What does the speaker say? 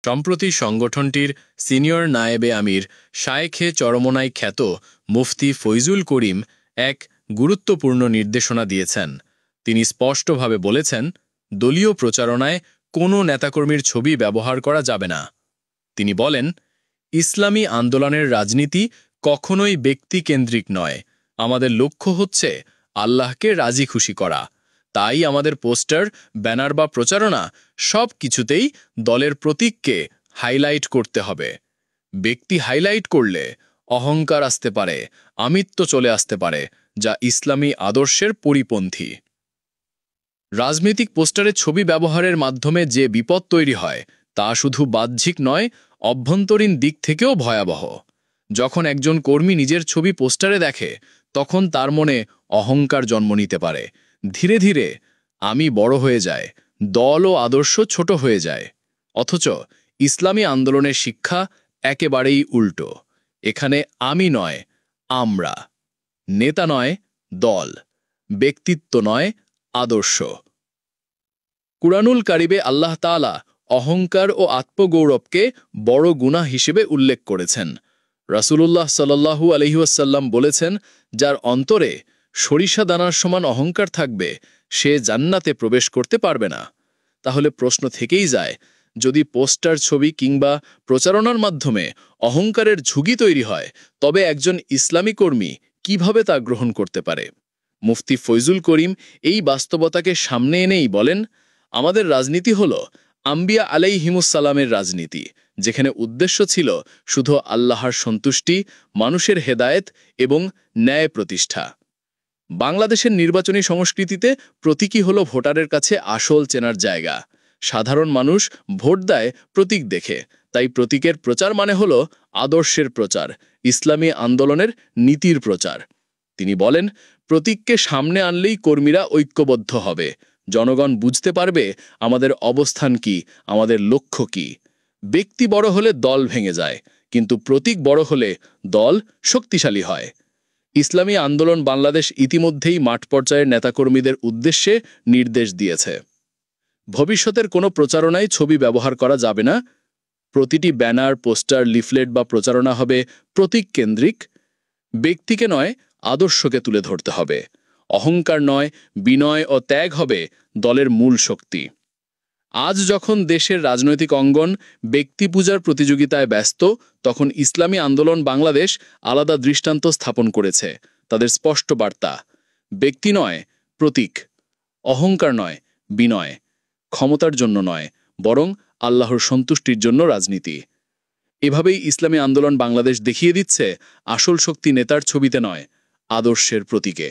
সম্প্রতি সংগঠনটির সিনিয়র নায়েবে আমির শায়েখে চরমোনাই খ্যাত মুফতি ফৈজুল করিম এক গুরুত্বপূর্ণ নির্দেশনা দিয়েছেন। তিনি স্পষ্টভাবে বলেছেন, দলীয় প্রচারণায় কোনো নেতাকর্মীর ছবি ব্যবহার করা যাবে না। তিনি বলেন, ইসলামী আন্দোলনের রাজনীতি কখনোই ব্যক্তিকেন্দ্রিক নয়। আমাদের লক্ষ্য হচ্ছে আল্লাহকে রাজি খুশি করা। তাই আমাদের পোস্টার, ব্যানার বা প্রচারণা সব কিছুতেই দলের প্রতীককে হাইলাইট করতে হবে। ব্যক্তি হাইলাইট করলে অহংকার আসতে পারে, আমিত্ব চলে আসতে পারে, যা ইসলামী আদর্শের পরিপন্থী। রাজনৈতিক পোস্টারে ছবি ব্যবহারের মাধ্যমে যে বিপদ তৈরি হয় তা শুধু বাহ্যিক নয়, অভ্যন্তরীণ দিক থেকেও ভয়াবহ। যখন একজন কর্মী নিজের ছবি পোস্টারে দেখে, তখন তার মনে অহংকার জন্ম নিতে পারে। ধীরে ধীরে আমি বড় হয়ে যায়, দল ও আদর্শ ছোট হয়ে যায়। অথচ ইসলামী আন্দোলনের শিক্ষা একেবারেই উল্টো। এখানে আমি নয়, আমরা। নেতা নয়, দল। ব্যক্তিত্ব নয়, আদর্শ। কুরআনুল কারিমে আল্লাহ তাআলা অহংকার ও আত্মগৌরবকে বড় গুনাহ হিসেবে উল্লেখ করেছেন। রাসূলুল্লাহ সাল্লাল্লাহু আলাইহি ওয়াসাল্লাম বলেছেন, যার অন্তরে সরিষা দানার সমান অহংকার থাকবে, সে জান্নাতে প্রবেশ করতে পারবে না। তাহলে প্রশ্ন থেকেই যায়, যদি পোস্টার, ছবি কিংবা প্রচারণার মাধ্যমে অহংকারের ঝুঁকি তৈরি হয়, তবে একজন ইসলামী কর্মী কিভাবে তা গ্রহণ করতে পারে? মুফতি ফৈজুল করিম এই বাস্তবতাকে সামনে এনেই বলেন, আমাদের রাজনীতি হল আম্বিয়া আলাইহিমুসসালামের রাজনীতি, যেখানে উদ্দেশ্য ছিল শুধু আল্লাহর সন্তুষ্টি, মানুষের হেদায়েত এবং ন্যায় প্রতিষ্ঠা। বাংলাদেশের নির্বাচনী সংস্কৃতিতে প্রতীকই হল ভোটারের কাছে আসল চেনার জায়গা। সাধারণ মানুষ ভোট দেয় প্রতীক দেখে, তাই প্রতীকের প্রচার মানে হল আদর্শের প্রচার, ইসলামী আন্দোলনের নীতির প্রচার। তিনি বলেন, প্রতীককে সামনে আনলেই কর্মীরা ঐক্যবদ্ধ হবে। জনগণ বুঝতে পারবে আমাদের অবস্থান কি, আমাদের লক্ষ্য কি। ব্যক্তি বড় হলে দল ভেঙে যায়, কিন্তু প্রতীক বড় হলে দল শক্তিশালী হয়। ইসলামী আন্দোলন বাংলাদেশ ইতিমধ্যেই মাঠ পর্যায়ের নেতাকর্মীদের উদ্দেশ্যে নির্দেশ দিয়েছে। ভবিষ্যতের কোনো প্রচারণায় ছবি ব্যবহার করা যাবে না। প্রতিটি ব্যানার, পোস্টার, লিফলেট বা প্রচারণা হবে প্রতীক কেন্দ্রিক। ব্যক্তিকে নয়, আদর্শকে তুলে ধরতে হবে। অহংকার নয়, বিনয় ও ত্যাগ হবে দলের মূল শক্তি। আজ যখন দেশের রাজনৈতিক অঙ্গন ব্যক্তি পূজার প্রতিযোগিতায় ব্যস্ত, তখন ইসলামী আন্দোলন বাংলাদেশ আলাদা দৃষ্টান্ত স্থাপন করেছে। তাদের স্পষ্ট বার্তা, ব্যক্তি নয়, প্রতীক। অহংকার নয়, বিনয়। ক্ষমতার জন্য নয়, বরং আল্লাহর সন্তুষ্টির জন্য রাজনীতি। এভাবেই ইসলামী আন্দোলন বাংলাদেশ দেখিয়ে দিচ্ছে, আসল শক্তি নেতার ছবিতে নয়, আদর্শের প্রতীকে।